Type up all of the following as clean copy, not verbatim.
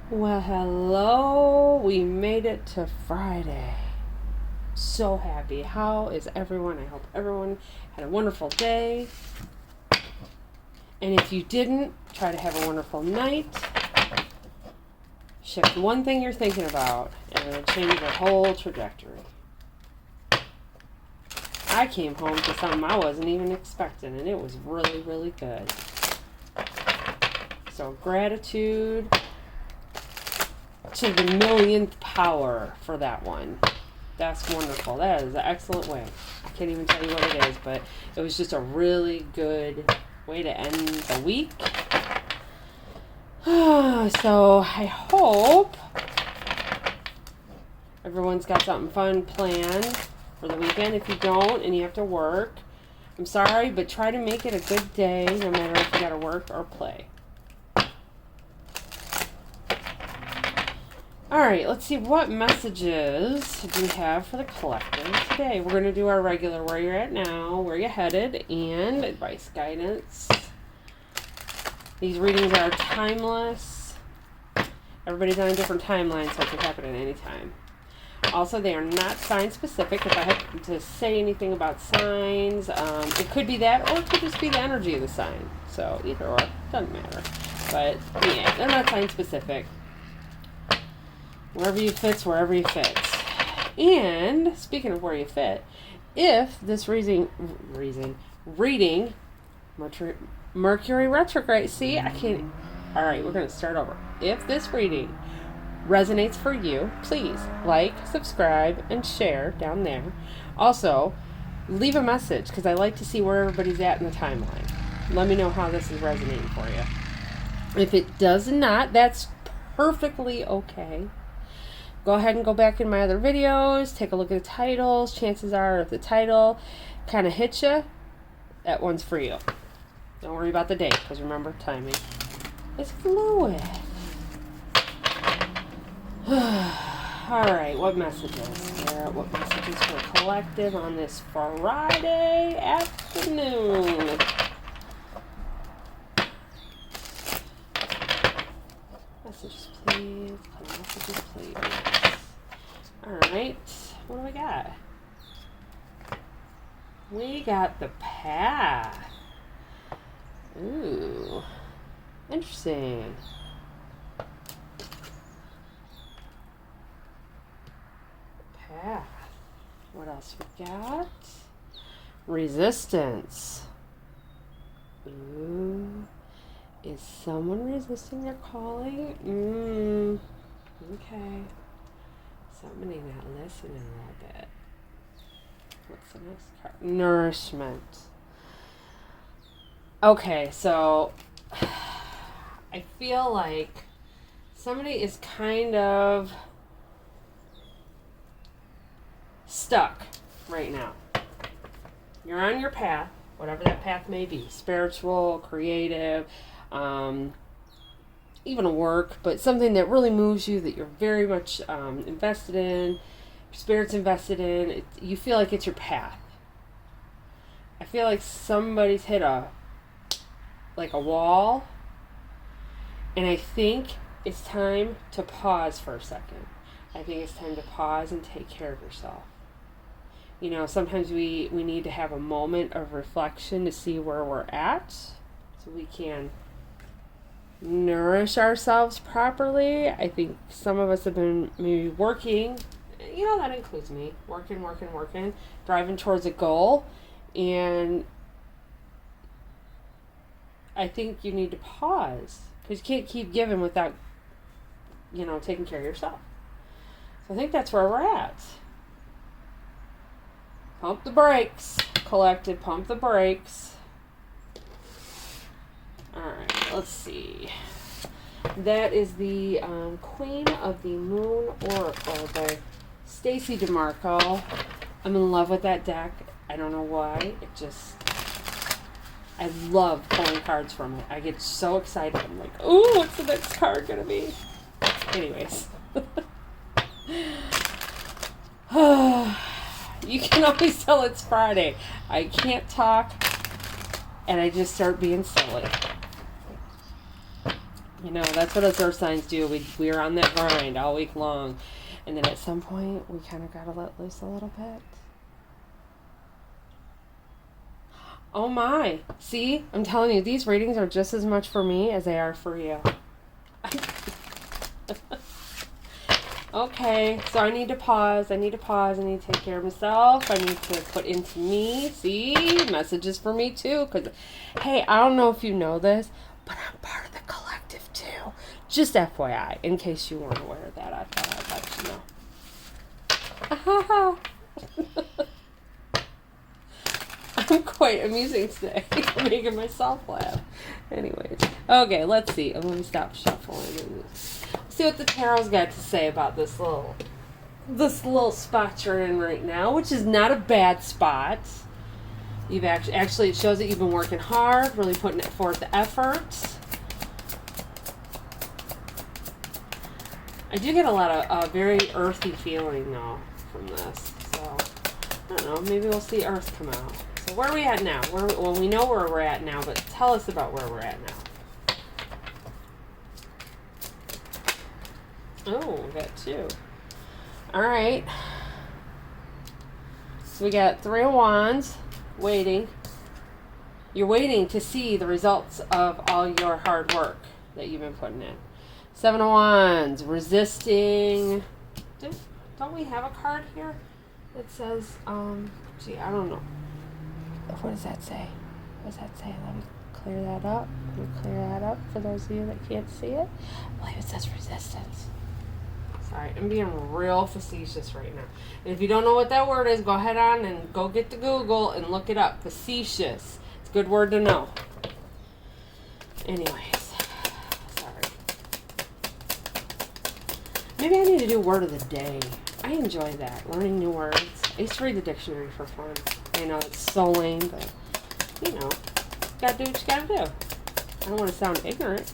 Well, hello. We made it to Friday. So happy. How is everyone? I hope everyone had a wonderful day. And if you didn't, try to have a wonderful night. Shift one thing you're thinking about, and it'll change your whole trajectory. I came home to something I wasn't even expecting, and it was really, really good. So, gratitude to the millionth power for that one. That's wonderful. That is an excellent way. I can't even tell you what it is, but it was just a really good way to end the week. So I hope everyone's got something fun planned for the weekend. If you don't and you have to work, I'm sorry, but try to make it a good day no matter if you got to work or play. Alright, let's see what messages do we have for the collective today. We're going to do our regular where you're at now, where you're headed, and advice guidance. These readings are timeless. Everybody's on a different timeline, so it can happen at any time. Also, they are not sign specific. If I have to say anything about signs, it could be that, or it could just be the energy of the sign. So either or, doesn't matter. But yeah, they're not sign specific. Wherever you fit's wherever you fits. And speaking of where you fit, if this reading Mercury retrograde, see, I can't. All right, we're going to start over. If this reading resonates for you, please like, subscribe, and share down there. Also, leave a message because I like to see where everybody's at in the timeline. Let me know how this is resonating for you. If it does not, that's perfectly okay. Go ahead and go back in my other videos, take a look at the titles. Chances are if the title kind of hits you, that one's for you. Don't worry about the date, because remember, timing is fluid. Alright, what messages? What messages for collective on this Friday afternoon? Messages, please. Messages, please. Alright, what do we got? We got the path. Ooh, interesting. Path. What else we got? Resistance. Ooh. Is someone resisting their calling? Okay. Somebody not listening a little bit. What's the next card? Nourishment. Okay, so I feel like somebody is kind of stuck right now. You're on your path, whatever that path may be, spiritual, creative, even a work, but something that really moves you, that you're very much invested in, your spirit's invested in. You feel like it's your path. I feel like somebody's hit a wall, and I think it's time to pause for a second. I think it's time to pause and take care of yourself. You know, sometimes we need to have a moment of reflection to see where we're at, so we can nourish ourselves properly. I think some of us have been maybe working, that includes me, working, driving towards a goal, and I think you need to pause, because you can't keep giving without, taking care of yourself. So I think that's where we're at. Pump the brakes, collective, pump the brakes. Alright, let's see. That is the Queen of the Moon Oracle by Stacey DeMarco. I'm in love with that deck. I don't know why. I love pulling cards from it. I get so excited. I'm like, ooh, what's the next card going to be? Anyways. You can always tell it's Friday. I can't talk, and I just start being silly. You know, that's what us earth signs do. We're on that grind all week long. And then at some point, we kind of got to let loose a little bit. Oh my. See? I'm telling you, these readings are just as much for me as they are for you. Okay, so I need to pause. I need to take care of myself. I need to put into me. See? Messages for me too. Because, hey, I don't know if you know this, but I'm part of the collective too. Just FYI, in case you weren't aware of that, I thought I'd let you know. I'm quite amusing today. I'm making myself laugh. Anyways. Okay, let's see. I'm going to stop shuffling and see what the tarot's got to say about this little spot you're in right now, which is not a bad spot. You've actually, it shows that you've been working hard, really putting forth the effort. I do get a lot of very earthy feeling though from this. So I don't know. Maybe we'll see Earth come out. So where are we at now? Well, we know where we're at now, but tell us about where we're at now. Oh, we got 2. All right. So we got 3 of Wands, waiting. You're waiting to see the results of all your hard work that you've been putting in. 7 of Wands, resisting. Don't we have a card here that says, gee, I don't know. What does that say? What does that say? Let me clear that up. For those of you that can't see it. I believe it says resistance. Sorry, I'm being real facetious right now. And if you don't know what that word is, go ahead on and go get to Google and look it up. Facetious. It's a good word to know. Anyways. Sorry. Maybe I need to do word of the day. I enjoy that. Learning new words. I used to read the dictionary for fun. I know it's so lame, but, you know, gotta do what you gotta do. I don't want to sound ignorant.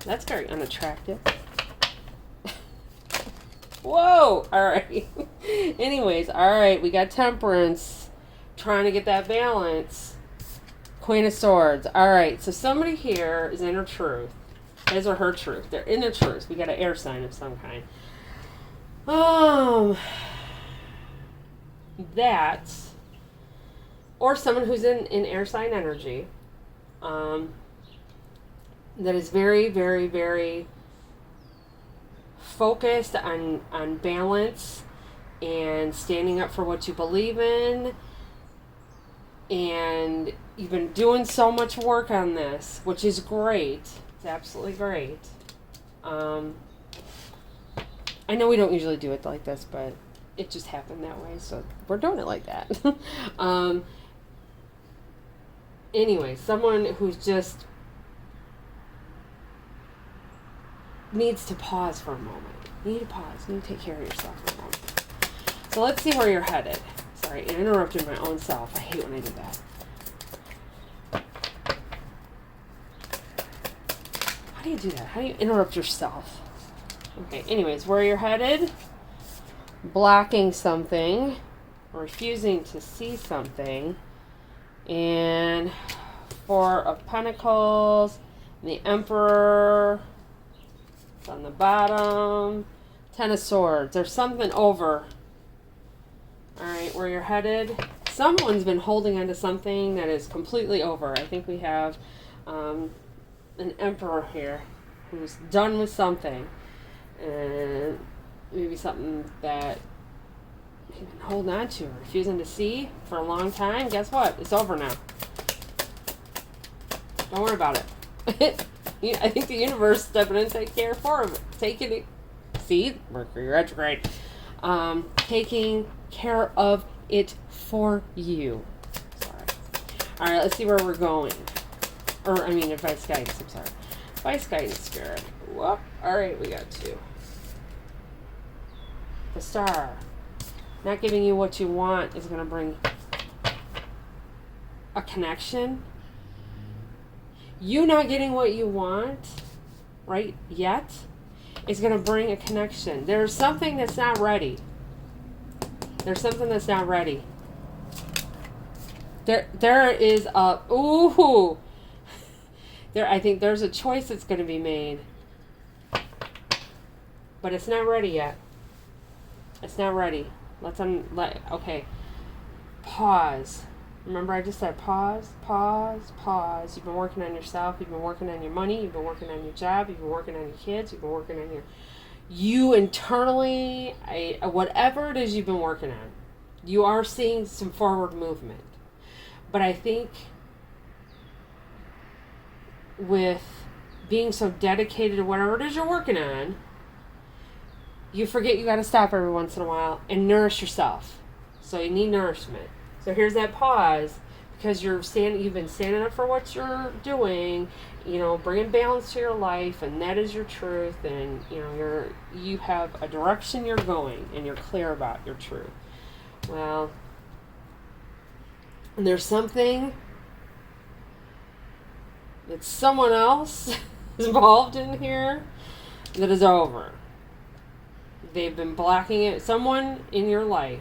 That's very unattractive. Whoa! Alright. Anyways, alright, we got Temperance. Trying to get that balance. Queen of Swords. Alright, so somebody here is in her truth. His or her truth. They're in their truth. We got an air sign of some kind. That, or someone who's in air sign energy, that is very, very, very focused on balance and standing up for what you believe in. And you've been doing so much work on this, which is great. It's absolutely great. I know we don't usually do it like this, but it just happened that way, so we're doing it like that. Anyway, someone who's just needs to pause for a moment. You need to pause. You need to take care of yourself for a moment. So let's see where you're headed. Sorry, I interrupted my own self. I hate when I do that. How do you do that? How do you interrupt yourself? Okay, anyways, where you're headed, blocking something, refusing to see something, and 4 of Pentacles, the Emperor, it's on the bottom, 10 of Swords. There's something over. Alright, where you're headed, someone's been holding onto something that is completely over. I think we have an Emperor here who's done with something. And maybe something that you've been holding on to, refusing to see for a long time. Guess what? It's over now. Don't worry about it. I think the universe is stepping in and taking care of it. Taking it. See? Mercury retrograde. Taking care of it for you. Sorry. Alright, let's see where we're going. Advice guidance. I'm sorry. Advice guidance, Spirit. Whoop. Alright, we got 2. The Star. Not giving you what you want is going to bring a connection. You not getting what you want, right, yet, is going to bring a connection. There's something that's not ready. There's something that's not ready. There is a, ooh, I think there's a choice that's going to be made, but it's not ready yet. It's not ready. Okay. Pause. Remember I just said pause. You've been working on yourself. You've been working on your money. You've been working on your job. You've been working on your kids. You've been working on you internally. Whatever it is you've been working on, you are seeing some forward movement. But I think with being so dedicated to whatever it is you're working on, you forget you got to stop every once in a while and nourish yourself. So you need nourishment. So here's that pause, because you've been standing up for what you're doing, bringing balance to your life, and that is your truth, and you have a direction you're going, and you're clear about your truth. Well, there's something that someone else is involved in here that is over. They've been blocking it. Someone in your life.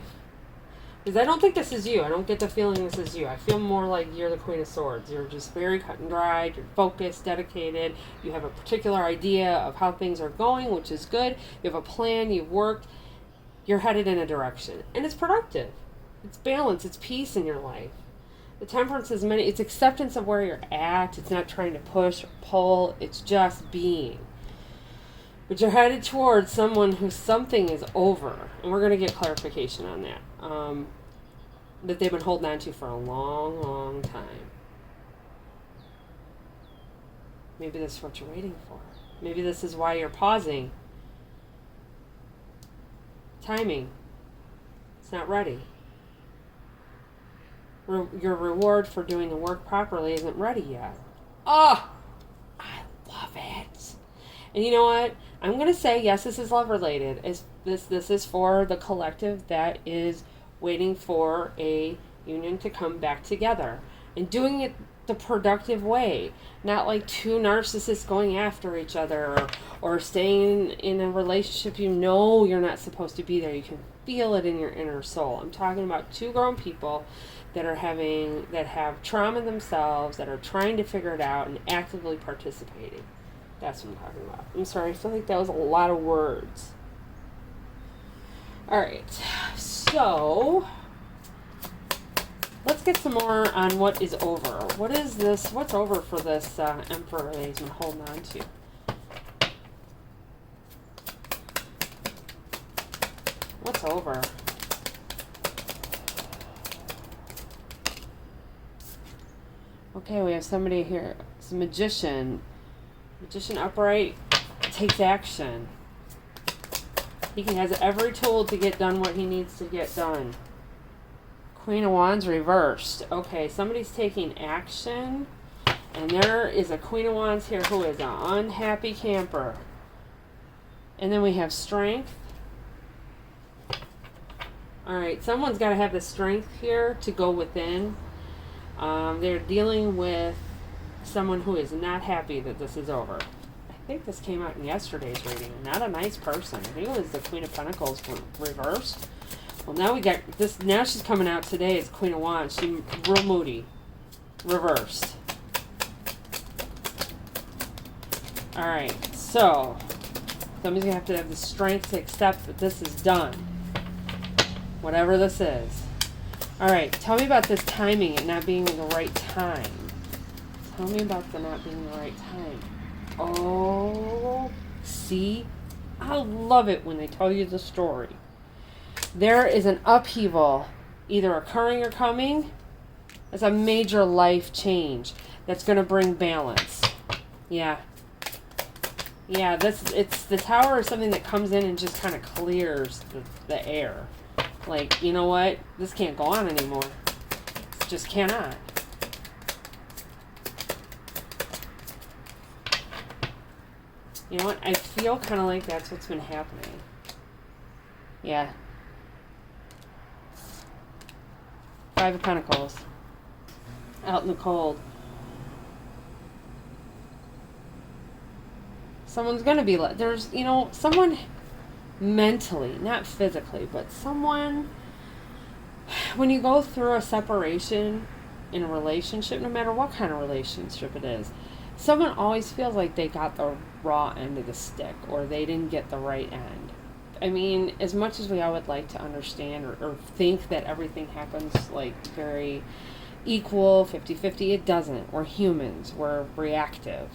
Because I don't think this is you. I don't get the feeling this is you. I feel more like you're the Queen of Swords. You're just very cut and dried. You're focused, dedicated. You have a particular idea of how things are going, which is good. You have a plan. You've worked. You're headed in a direction. And it's productive. It's balance. It's peace in your life. The Temperance is it's acceptance of where you're at. It's not trying to push or pull. It's just being. But you're headed towards someone who something is over. And we're going to get clarification on that. That they've been holding on to for a long, long time. Maybe this is what you're waiting for. Maybe this is why you're pausing. Timing. It's not ready. Your reward for doing the work properly isn't ready yet. Oh, I love it. And you know what? I'm going to say, yes, this is love related. This is for the collective that is waiting for a union to come back together. And doing it the productive way. Not like two narcissists going after each other, or staying in a relationship you're not supposed to be there. You can feel it in your inner soul. I'm talking about two grown people that have trauma themselves, that are trying to figure it out and actively participating. That's what I'm talking about. I'm sorry, I feel like that was a lot of words. Alright, so let's get some more on what is over. What is this? What's over for this Emperor that he's been holding on to? What's over? Okay, we have somebody here. It's a magician. Magician upright takes action. He has every tool to get done what he needs to get done. Queen of Wands reversed. Okay, somebody's taking action. And there is a Queen of Wands here who is an unhappy camper. And then we have strength. Alright, someone's got to have the strength here to go within. They're dealing with someone who is not happy that this is over. I think this came out in yesterday's reading. Not a nice person. I think it was the Queen of Pentacles reversed. Well, now we got this. Now she's coming out today as Queen of Wands. She's real moody. Reversed. Alright, so somebody's going to have the strength to accept that this is done. Whatever this is. Alright, tell me about this timing and not being in the right time. Tell me about the not being the right time. Oh, see? I love it when they tell you the story. There is an upheaval either occurring or coming. It's a major life change that's going to bring balance. Yeah. Yeah, it's the Tower is something that comes in and just kind of clears the air. Like, you know what? This can't go on anymore. It just cannot. You know what? I feel kind of like that's what's been happening. Yeah. Five of Pentacles. Out in the cold. Someone's going to be there's, someone mentally, not physically, but someone, when you go through a separation in a relationship, no matter what kind of relationship it is, someone always feels like they got the raw end of the stick or they didn't get the right end. I mean, as much as we all would like to understand or think that everything happens like very equal, 50-50, it doesn't. We're humans. We're reactive.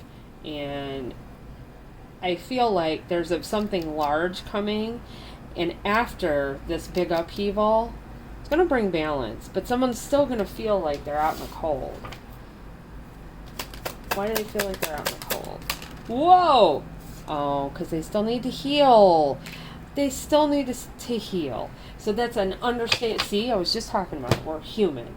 And I feel like there's something large coming, and after this big upheaval, it's going to bring balance, but someone's still going to feel like they're out in the cold. Why do they feel like they're out in the cold? Whoa! Oh, because they still need to heal. They still need to heal. So that's an understand. See, I was just talking about it. We're human.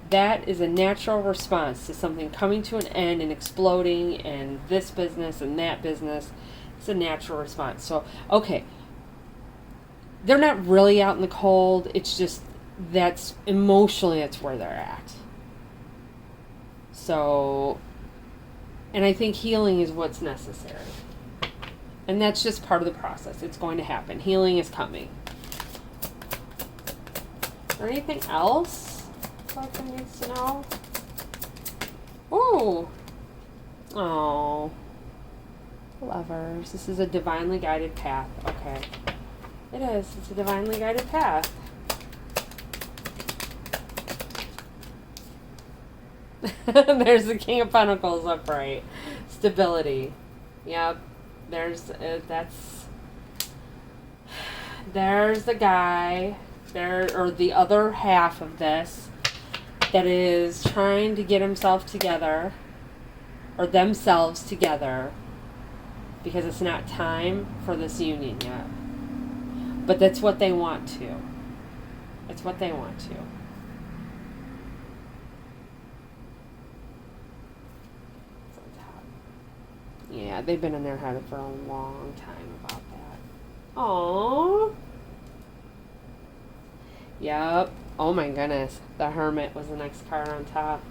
That is a natural response to something coming to an end and exploding and this business and that business. It's a natural response. So, okay. They're not really out in the cold. It's just that's emotionally that's where they're at. So, and I think healing is what's necessary. And that's just part of the process. It's going to happen. Healing is coming. Is there anything else someone needs to know? Ooh. Oh. Lovers. This is a divinely guided path. Okay. It is. It's a divinely guided path. There's the King of Pentacles upright. Stability. Yep. There's the guy there, or the other half of this, that is trying to get himself together or themselves together because it's not time for this union yet. But that's what they want to. It's what they want to. Yeah, they've been in their head for a long time about that. Aww. Yep. Oh my goodness. The Hermit was the next card on top.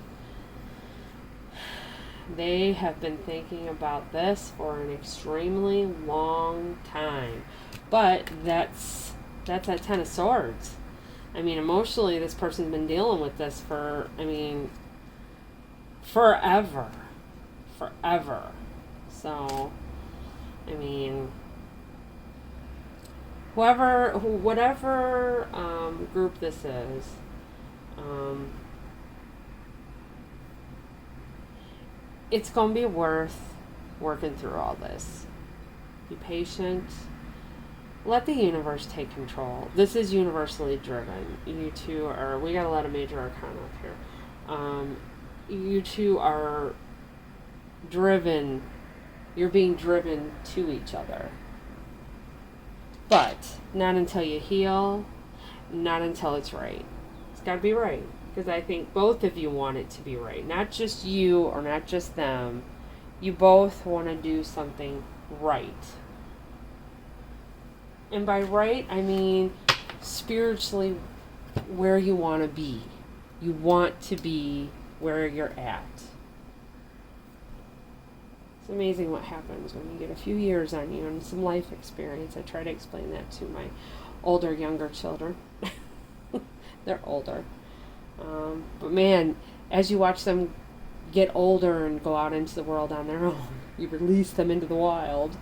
They have been thinking about this for an extremely long time. But that's that Ten of Swords. I mean, emotionally, this person's been dealing with this for, forever. Forever. So, I mean, whatever group this is, it's going to be worth working through all this. Be patient. Let the universe take control. This is universally driven. You two are, we got a lot of major arcana up here. You two are driven. You're being driven to each other. But not until you heal, not until it's right. It's got to be right. Because I think both of you want it to be right. Not just you or not just them. You both want to do something right. And by right, I mean spiritually where you want to be. You want to be where you're at. It's amazing what happens when you get a few years on you and some life experience. I try to explain that to my younger children. They're older. But man, as you watch them get older and go out into the world on their own, you release them into the wild.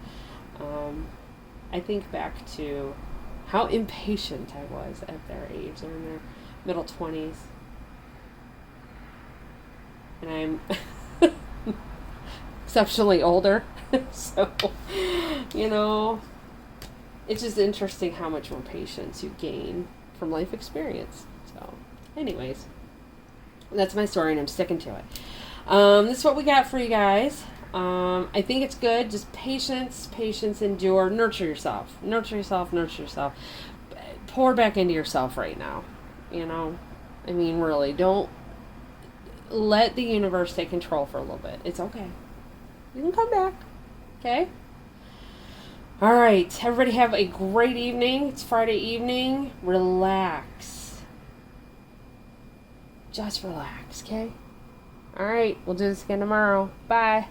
I think back to how impatient I was at their age. They're in their middle 20s. And I'm exceptionally older. So, it's just interesting how much more patience you gain from life experience. So, anyways, that's my story and I'm sticking to it. This is what we got for you guys. I think it's good. Just patience, endure, nurture yourself. Pour back into yourself right now. Really, don't let the universe take control for a little bit. It's okay. You can come back. Okay? All right. Everybody have a great evening. It's Friday evening. Relax. Just relax, okay? All right. We'll do this again tomorrow. Bye.